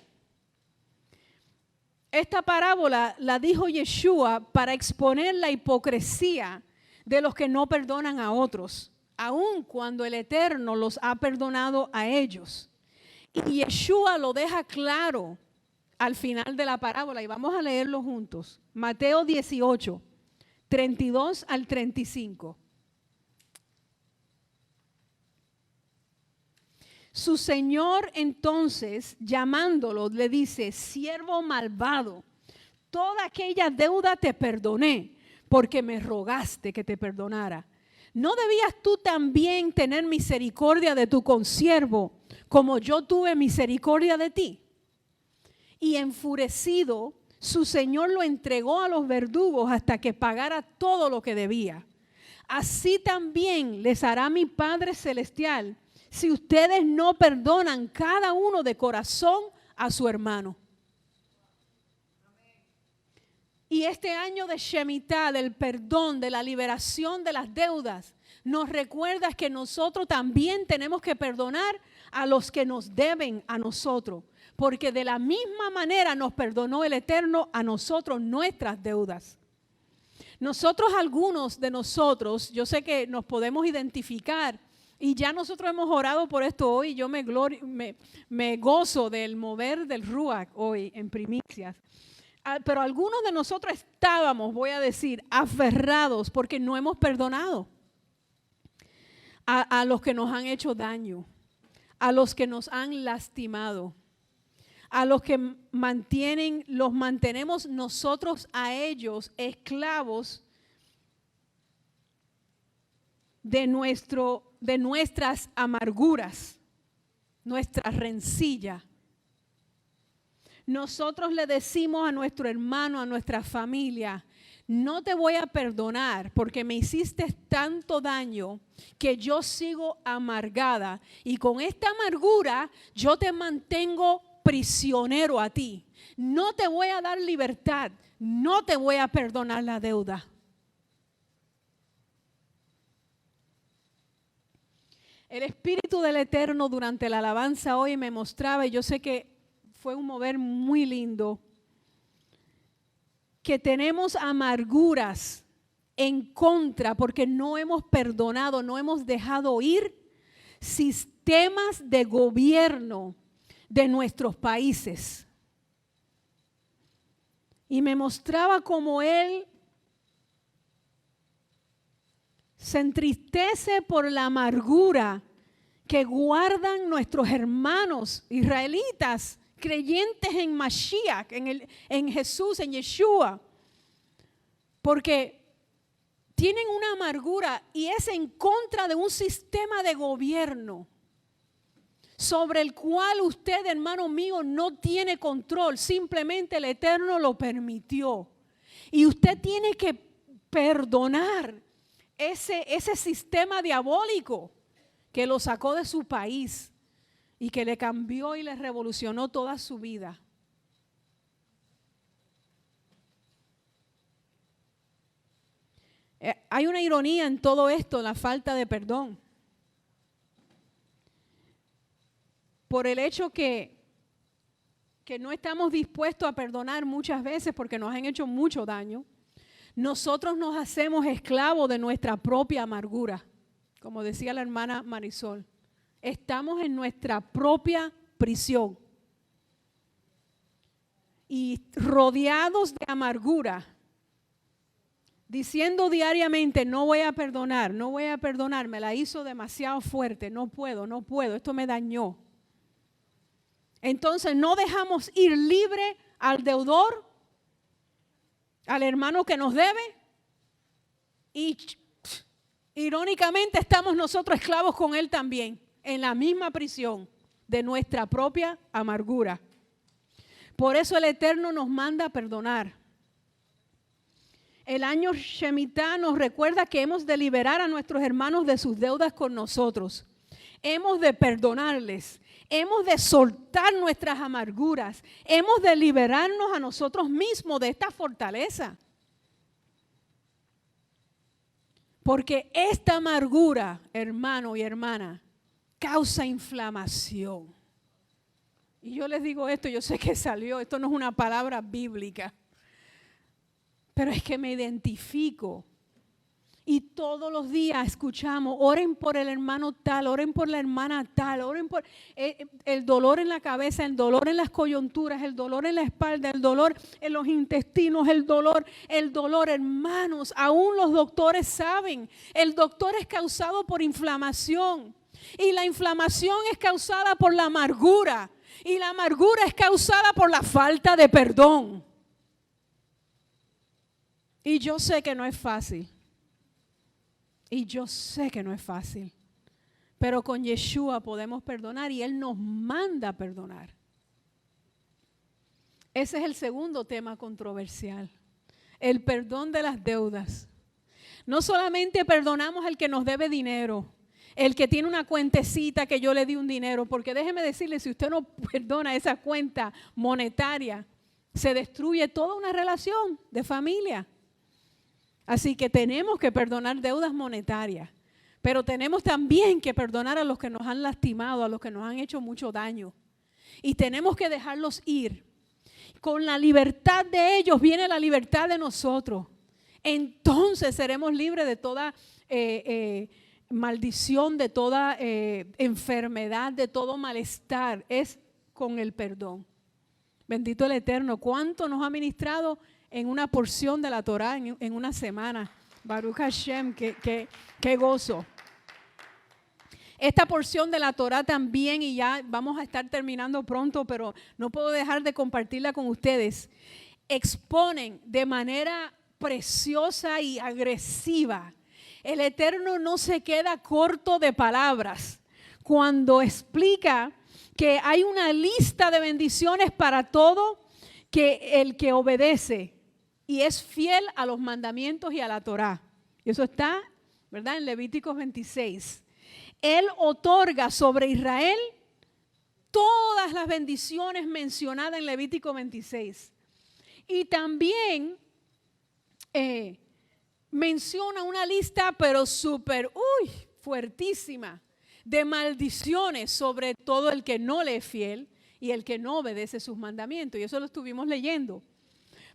[SPEAKER 3] Esta parábola la dijo Yeshua para exponer la hipocresía de los que no perdonan a otros, aun cuando el Eterno los ha perdonado a ellos. Y Yeshua lo deja claro al final de la parábola, y vamos a leerlo juntos. Mateo 18, 32 al 35. Su señor entonces, llamándolo, le dice: siervo malvado, toda aquella deuda te perdoné, porque me rogaste que te perdonara. ¿No debías tú también tener misericordia de tu consiervo, como yo tuve misericordia de ti? Y enfurecido, su señor lo entregó a los verdugos hasta que pagara todo lo que debía. Así también les hará mi Padre Celestial, si ustedes no perdonan cada uno de corazón a su hermano. Y este año de Shemitah, del perdón, de la liberación de las deudas, nos recuerda que nosotros también tenemos que perdonar a los que nos deben a nosotros. Porque de la misma manera nos perdonó el Eterno a nosotros nuestras deudas. Nosotros, algunos de nosotros, yo sé que nos podemos identificar. Y ya nosotros hemos orado por esto hoy. Yo me gozo del mover del Ruach hoy en primicias. Pero algunos de nosotros estábamos, voy a decir, aferrados porque no hemos perdonado a los que nos han hecho daño, a los que nos han lastimado, a los que los mantenemos nosotros a ellos esclavos de nuestras amarguras, nuestra rencilla. Nosotros le decimos a nuestro hermano, a nuestra familia: no te voy a perdonar porque me hiciste tanto daño que yo sigo amargada, y con esta amargura yo te mantengo prisionero a ti. No te voy a dar libertad, no te voy a perdonar la deuda. El Espíritu del Eterno durante la alabanza hoy me mostraba, y yo sé que fue un mover muy lindo, que tenemos amarguras en contra porque no hemos perdonado, no hemos dejado ir sistemas de gobierno de nuestros países. Y me mostraba cómo él se entristece por la amargura que guardan nuestros hermanos israelitas creyentes en Mashiach, en Jesús, en Yeshua, porque tienen una amargura y es en contra de un sistema de gobierno sobre el cual usted, hermano mío, no tiene control. Simplemente el Eterno lo permitió. Y usted tiene que perdonar ese sistema diabólico que lo sacó de su país y que le cambió y le revolucionó toda su vida. Hay una ironía en todo esto, la falta de perdón. Por el hecho que no estamos dispuestos a perdonar muchas veces porque nos han hecho mucho daño, nosotros nos hacemos esclavos de nuestra propia amargura. Como decía la hermana Marisol, estamos en nuestra propia prisión y rodeados de amargura, diciendo diariamente: no voy a perdonar, no voy a perdonar, me la hizo demasiado fuerte, no puedo, esto me dañó. Entonces no dejamos ir libre al deudor, al hermano que nos debe, y irónicamente estamos nosotros esclavos con él también, en la misma prisión de nuestra propia amargura. Por eso el Eterno nos manda a perdonar. El año Shemitah nos recuerda que hemos de liberar a nuestros hermanos de sus deudas con nosotros. Hemos de perdonarles, hemos de soltar nuestras amarguras, hemos de liberarnos a nosotros mismos de esta fortaleza. Porque esta amargura, hermano y hermana, causa inflamación. Y yo les digo esto, yo sé que salió, esto no es una palabra bíblica, pero es que me identifico. Y todos los días escuchamos, oren por el hermano tal, oren por la hermana tal, oren por el dolor en la cabeza, el dolor en las coyunturas, el dolor en la espalda, el dolor en los intestinos, el dolor, hermanos. Aún los doctores saben, el doctor es causado por inflamación. Y la inflamación es causada por la amargura. Y la amargura es causada por la falta de perdón. Y yo sé que no es fácil. Y yo sé que no es fácil, pero con Yeshua podemos perdonar y Él nos manda a perdonar. Ese es el segundo tema controversial, el perdón de las deudas. No solamente perdonamos al que nos debe dinero, el que tiene una cuentecita que yo le di un dinero, porque déjeme decirle, si usted no perdona esa cuenta monetaria, se destruye toda una relación de familia. Así que tenemos que perdonar deudas monetarias, pero tenemos también que perdonar a los que nos han lastimado, a los que nos han hecho mucho daño. Y tenemos que dejarlos ir. Con la libertad de ellos viene la libertad de nosotros. Entonces seremos libres de toda maldición, de toda enfermedad, de todo malestar. Es con el perdón. Bendito el Eterno. ¿Cuánto nos ha ministrado en una porción de la Torá en una semana? Baruch Hashem, qué gozo. Esta porción de la Torá también, y ya vamos a estar terminando pronto, pero no puedo dejar de compartirla con ustedes, exponen de manera preciosa y agresiva. El Eterno no se queda corto de palabras cuando explica que hay una lista de bendiciones para todo que el que obedece y es fiel a los mandamientos y a la Torá. Y eso está, ¿verdad?, en Levíticos 26. Él otorga sobre Israel todas las bendiciones mencionadas en Levítico 26. Y también menciona una lista, pero súper, fuertísima, de maldiciones sobre todo el que no le es fiel y el que no obedece sus mandamientos. Y eso lo estuvimos leyendo.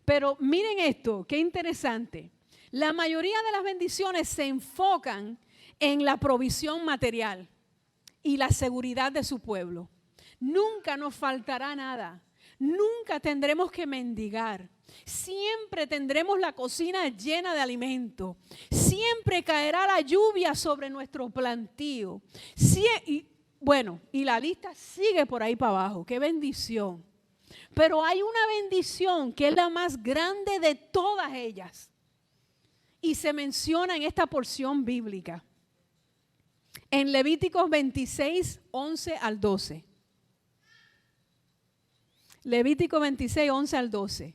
[SPEAKER 3] Pero miren esto, qué interesante. La mayoría de las bendiciones se enfocan en la provisión material y la seguridad de su pueblo. Nunca nos faltará nada. Nunca tendremos que mendigar. Siempre tendremos la cocina llena de alimento. Siempre caerá la lluvia sobre nuestro plantío. Y la lista sigue por ahí para abajo. ¡Qué bendición! Pero hay una bendición que es la más grande de todas ellas. Y se menciona en esta porción bíblica. En Levíticos 26, 11 al 12. Levítico 26, 11 al 12.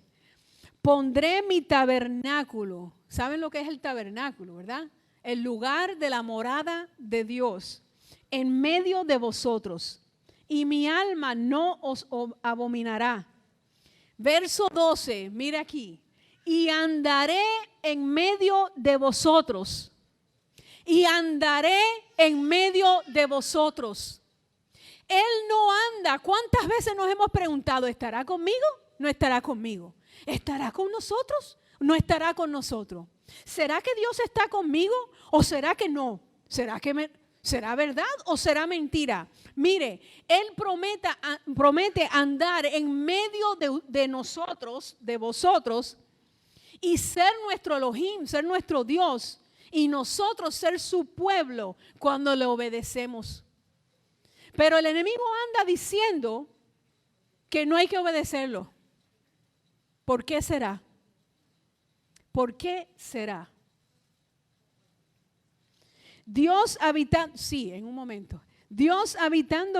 [SPEAKER 3] Pondré mi tabernáculo. ¿Saben lo que es el tabernáculo, verdad? El lugar de la morada de Dios en medio de vosotros. Y mi alma no os abominará. Verso 12, mira aquí. Y andaré en medio de vosotros. Y andaré en medio de vosotros. Él no anda. ¿Cuántas veces nos hemos preguntado, ¿estará conmigo? ¿No estará conmigo? ¿Estará con nosotros? ¿No estará con nosotros? ¿Será que Dios está conmigo o será que no? ¿Será verdad o será mentira? Mire, Él promete andar en medio de nosotros, de vosotros, y ser nuestro Elohim, ser nuestro Dios, y nosotros ser su pueblo cuando le obedecemos. Pero el enemigo anda diciendo que no hay que obedecerlo. ¿Por qué será? ¿Por qué será? Dios habitando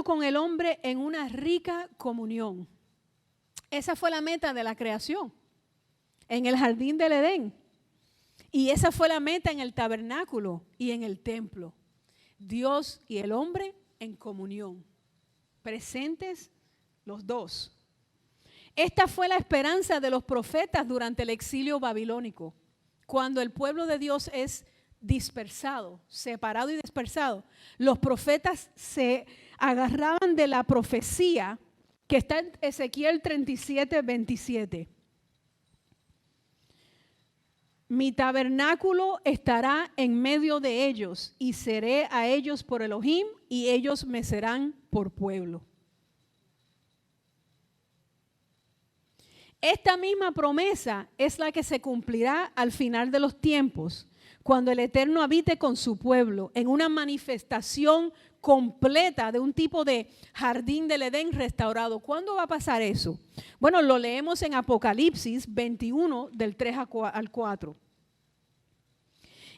[SPEAKER 3] con el hombre en una rica comunión. Esa fue la meta de la creación en el jardín del Edén. Y esa fue la meta en el tabernáculo y en el templo. Dios y el hombre en comunión, presentes los dos. Esta fue la esperanza de los profetas durante el exilio babilónico, cuando el pueblo de Dios es dispersado, separado y dispersado. Los profetas se agarraban de la profecía que está en Ezequiel 37, 27. Mi tabernáculo estará en medio de ellos y seré a ellos por Elohim y ellos me serán por pueblo. Esta misma promesa es la que se cumplirá al final de los tiempos, cuando el Eterno habite con su pueblo en una manifestación completa de un tipo de jardín del Edén restaurado. ¿Cuándo va a pasar eso? Bueno, lo leemos en Apocalipsis 21 del 3 al 4.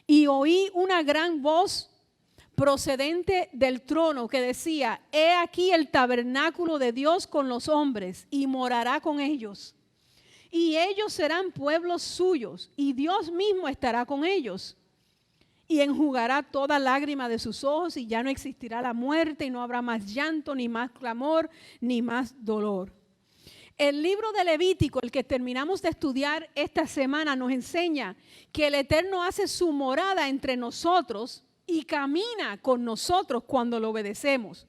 [SPEAKER 3] Y oí una gran voz procedente del trono que decía: he aquí el tabernáculo de Dios con los hombres y morará con ellos. Y ellos serán pueblos suyos y Dios mismo estará con ellos. Y enjugará toda lágrima de sus ojos y ya no existirá la muerte y no habrá más llanto, ni más clamor, ni más dolor. El libro de Levítico, el que terminamos de estudiar esta semana, nos enseña que el Eterno hace su morada entre nosotros y camina con nosotros cuando lo obedecemos.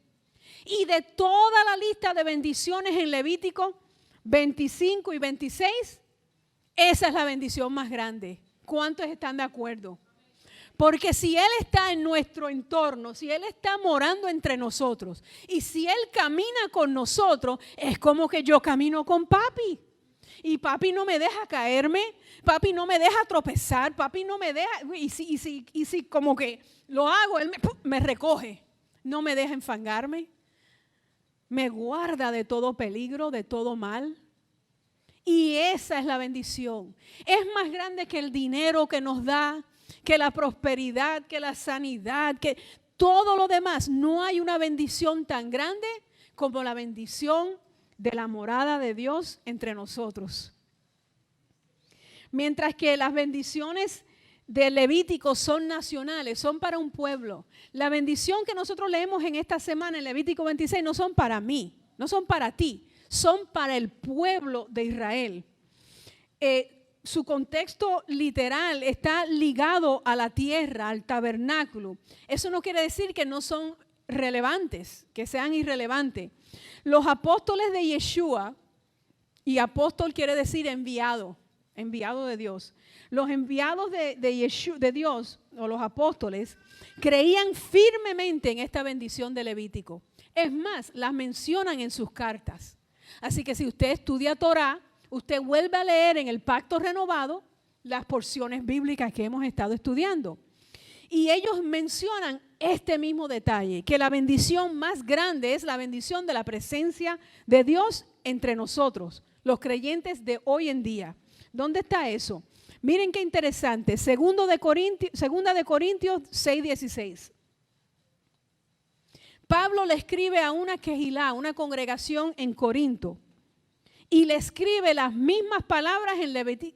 [SPEAKER 3] Y de toda la lista de bendiciones en Levítico 25 y 26, esa es la bendición más grande. ¿Cuántos están de acuerdo? Porque si Él está en nuestro entorno, si Él está morando entre nosotros y si Él camina con nosotros, es como que yo camino con papi. Y papi no me deja caerme, papi no me deja tropezar, papi no me deja, y si como que lo hago, Él me recoge, no me deja enfangarme, me guarda de todo peligro, de todo mal. Y esa es la bendición. Es más grande que el dinero que nos da, que la prosperidad, que la sanidad, que todo lo demás. No hay una bendición tan grande como la bendición de la morada de Dios entre nosotros. Mientras que las bendiciones de Levítico son nacionales, son para un pueblo. La bendición que nosotros leemos en esta semana en Levítico 26 no son para mí, no son para ti, son para el pueblo de Israel. Su contexto literal está ligado a la tierra, al tabernáculo. Eso no quiere decir que no son relevantes, que sean irrelevantes. Los apóstoles de Yeshua, y apóstol quiere decir enviado, enviado de Dios. Los enviados de Dios, o los apóstoles, creían firmemente en esta bendición de Levítico. Es más, las mencionan en sus cartas. Así que si usted estudia Torah, usted vuelve a leer en el Pacto Renovado las porciones bíblicas que hemos estado estudiando. Y ellos mencionan este mismo detalle, que la bendición más grande es la bendición de la presencia de Dios entre nosotros, los creyentes de hoy en día. ¿Dónde está eso? Miren qué interesante, Segunda de Corintios 6:16. Pablo le escribe a una quejilá, una congregación en Corinto, y le escribe las mismas palabras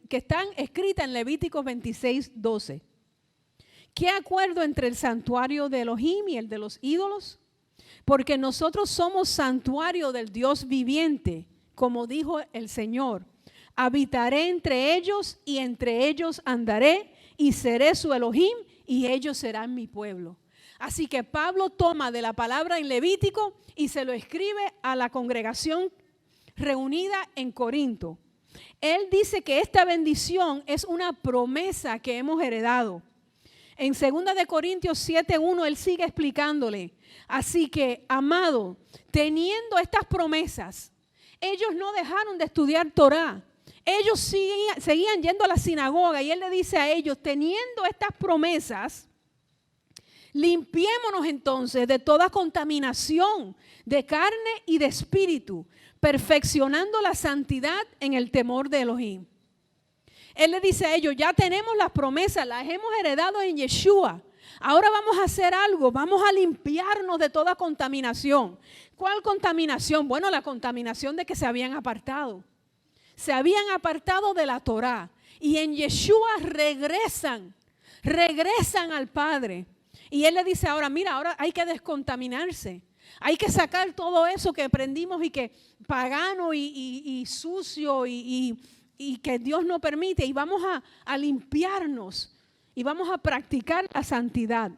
[SPEAKER 3] que están escritas en Levíticos 26:12. ¿Qué acuerdo entre el santuario de Elohim y el de los ídolos? Porque nosotros somos santuario del Dios viviente, como dijo el Señor. Habitaré entre ellos y entre ellos andaré y seré su Elohim y ellos serán mi pueblo. Así que Pablo toma de la palabra en Levítico y se lo escribe a la congregación reunida en Corinto. Él dice que esta bendición es una promesa que hemos heredado. En 2 de Corintios 7:1 él sigue explicándole. Así que, amado, teniendo estas promesas, ellos no dejaron de estudiar Torah. Ellos seguían yendo a la sinagoga y él le dice a ellos, teniendo estas promesas, limpiémonos entonces de toda contaminación de carne y de espíritu, perfeccionando la santidad en el temor de Elohim. Él le dice a ellos, ya tenemos las promesas, las hemos heredado en Yeshua. Ahora vamos a hacer algo, vamos a limpiarnos de toda contaminación. ¿Cuál contaminación? Bueno, la contaminación de que se habían apartado. Se habían apartado de la Torah y en Yeshua regresan al Padre. Y Él le dice ahora, mira, ahora hay que descontaminarse. Hay que sacar todo eso que aprendimos y que pagano y sucio y que Dios no permite. Y vamos a limpiarnos y vamos a practicar la santidad.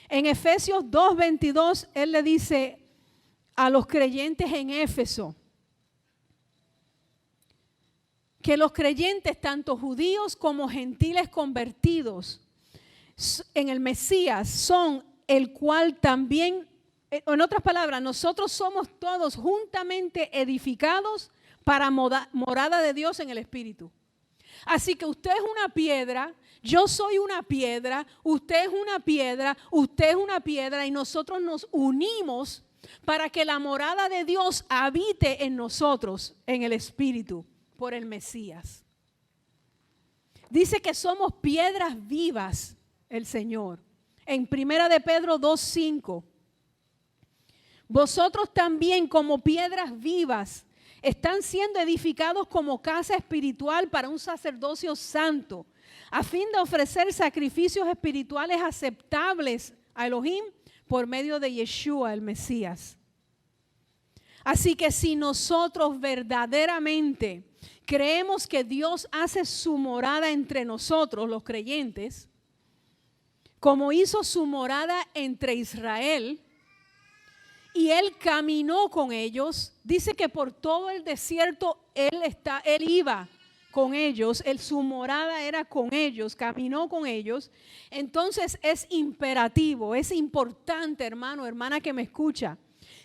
[SPEAKER 3] En Efesios 2:22, Él le dice a los creyentes en Éfeso, que los creyentes, tanto judíos como gentiles convertidos en el Mesías, son el cual también, en otras palabras, nosotros somos todos juntamente edificados para morada de Dios en el Espíritu. Así que usted es una piedra, yo soy una piedra, usted es una piedra, usted es una piedra, y nosotros nos unimos para que la morada de Dios habite en nosotros, en el Espíritu, por el Mesías. Dice que somos piedras vivas, el Señor. En 1 de Pedro 2:5. Vosotros también, como piedras vivas, están siendo edificados como casa espiritual para un sacerdocio santo, a fin de ofrecer sacrificios espirituales aceptables a Elohim por medio de Yeshua, el Mesías. Así que si nosotros verdaderamente creemos que Dios hace su morada entre nosotros, los creyentes, como hizo su morada entre Israel, y Él caminó con ellos, dice que por todo el desierto Él iba con ellos, su morada era con ellos, caminó con ellos. Entonces es imperativo, es importante, hermano, hermana que me escucha,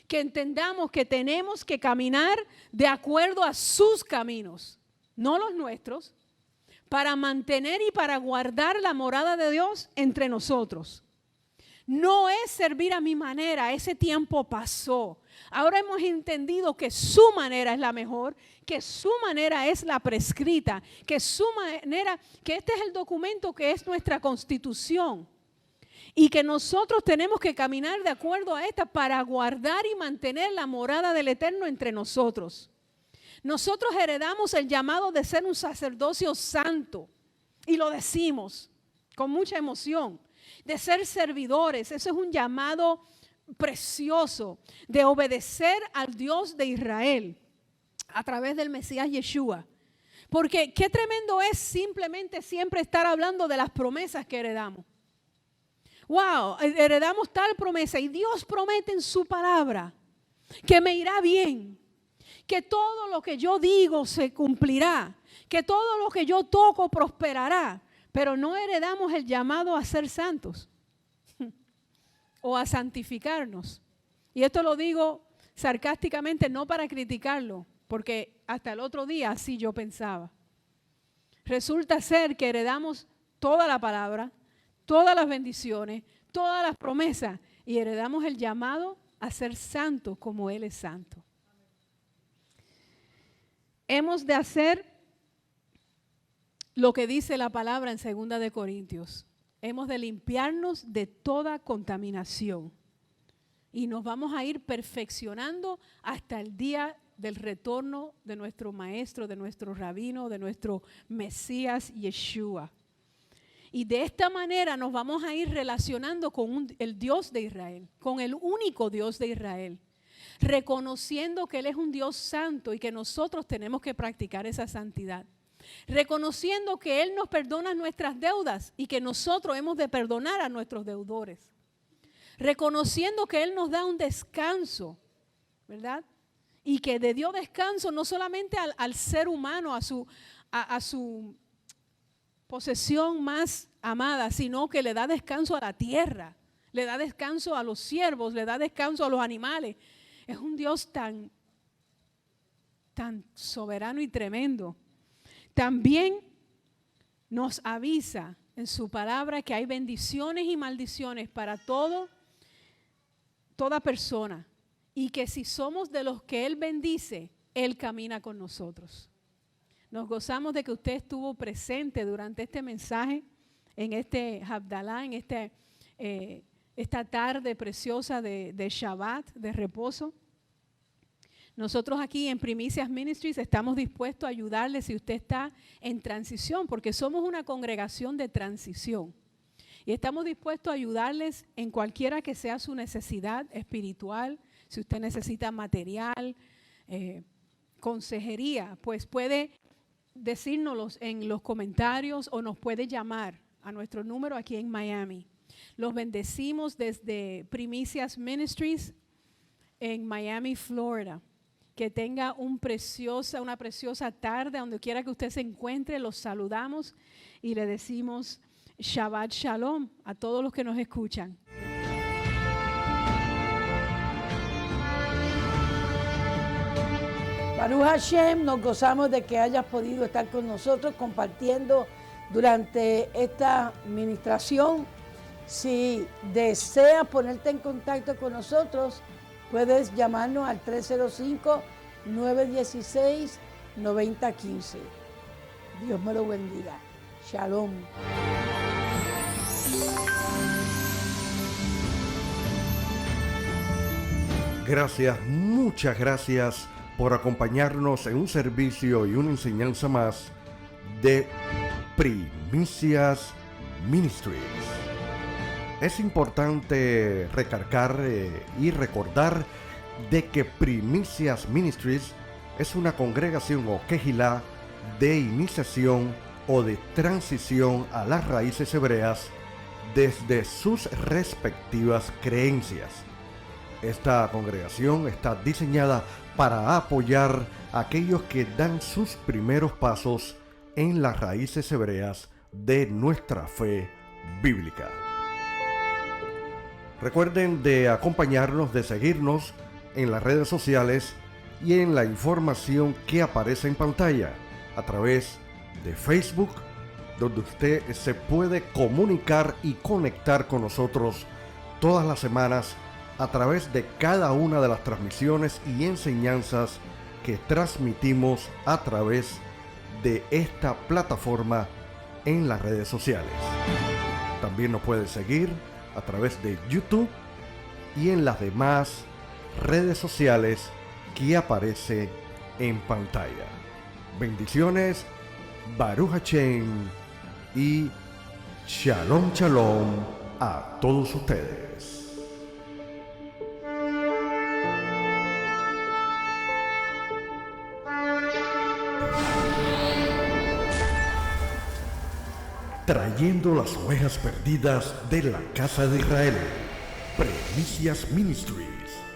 [SPEAKER 3] que entendamos que tenemos que caminar de acuerdo a sus caminos, no los nuestros, para mantener y para guardar la morada de Dios entre nosotros. No es servir a mi manera, ese tiempo pasó. Ahora hemos entendido que su manera es la mejor, que su manera es la prescrita, que su manera, que este es el documento que es nuestra constitución. Y que nosotros tenemos que caminar de acuerdo a esta para guardar y mantener la morada del Eterno entre nosotros. Nosotros heredamos el llamado de ser un sacerdocio santo. Y lo decimos con mucha emoción. De ser servidores, eso es un llamado precioso, de obedecer al Dios de Israel a través del Mesías Yeshua. Porque qué tremendo es simplemente siempre estar hablando de las promesas que heredamos. Wow, heredamos tal promesa y Dios promete en su palabra que me irá bien, que todo lo que yo digo se cumplirá, que todo lo que yo toco prosperará. Pero no heredamos el llamado a ser santos o a santificarnos. Y esto lo digo sarcásticamente, no para criticarlo, porque hasta el otro día así yo pensaba. Resulta ser que heredamos toda la palabra, todas las bendiciones, todas las promesas, y heredamos el llamado a ser santos como Él es santo. Hemos de hacer lo que dice la palabra en 2 de Corintios. Hemos de limpiarnos de toda contaminación. Y nos vamos a ir perfeccionando hasta el día del retorno de nuestro maestro, de nuestro rabino, de nuestro Mesías Yeshua. Y de esta manera nos vamos a ir relacionando con el Dios de Israel, con el único Dios de Israel, reconociendo que Él es un Dios santo y que nosotros tenemos que practicar esa santidad. Reconociendo que Él nos perdona nuestras deudas y que nosotros hemos de perdonar a nuestros deudores. Reconociendo que Él nos da un descanso, ¿verdad? Y que le dio descanso no solamente al ser humano, a su posesión más amada, sino que le da descanso a la tierra, le da descanso a los ciervos, le da descanso a los animales. Es un Dios tan soberano y tremendo. También nos avisa en su palabra que hay bendiciones y maldiciones para toda persona, y que si somos de los que Él bendice, Él camina con nosotros. Nos gozamos de que usted estuvo presente durante este mensaje, en este Havdalah, en esta tarde preciosa de Shabbat, de reposo. Nosotros aquí en Primicias Ministries estamos dispuestos a ayudarle si usted está en transición, porque somos una congregación de transición. Y estamos dispuestos a ayudarles en cualquiera que sea su necesidad espiritual. Si usted necesita material, consejería, pues puede decírnoslo en los comentarios o nos puede llamar a nuestro número aquí en Miami. Los bendecimos desde Primicias Ministries en Miami, Florida. Que tenga una preciosa tarde, donde quiera que usted se encuentre. Los saludamos y le decimos Shabbat Shalom a todos los que nos escuchan.
[SPEAKER 2] Baruch Hashem, nos gozamos de que hayas podido estar con nosotros compartiendo durante esta administración. Si deseas ponerte en contacto con nosotros, puedes llamarnos al 305-916-9015. Dios me lo bendiga. Shalom.
[SPEAKER 1] Gracias, muchas gracias por acompañarnos en un servicio y una enseñanza más de Primicias Ministries. Es importante recargar y recordar de que Primicias Ministries es una congregación o quejilá de iniciación o de transición a las raíces hebreas desde sus respectivas creencias. Esta congregación está diseñada para apoyar a aquellos que dan sus primeros pasos en las raíces hebreas de nuestra fe bíblica. Recuerden de acompañarnos, de seguirnos en las redes sociales y en la información que aparece en pantalla a través de Facebook, donde usted se puede comunicar y conectar con nosotros todas las semanas a través de cada una de las transmisiones y enseñanzas que transmitimos a través de esta plataforma en las redes sociales. También nos puede seguir a través de YouTube y en las demás redes sociales que aparece en pantalla. Bendiciones, Baruch Hashem y Shalom Shalom a todos ustedes. Trayendo las ovejas perdidas de la casa de Israel. Primicias Ministries.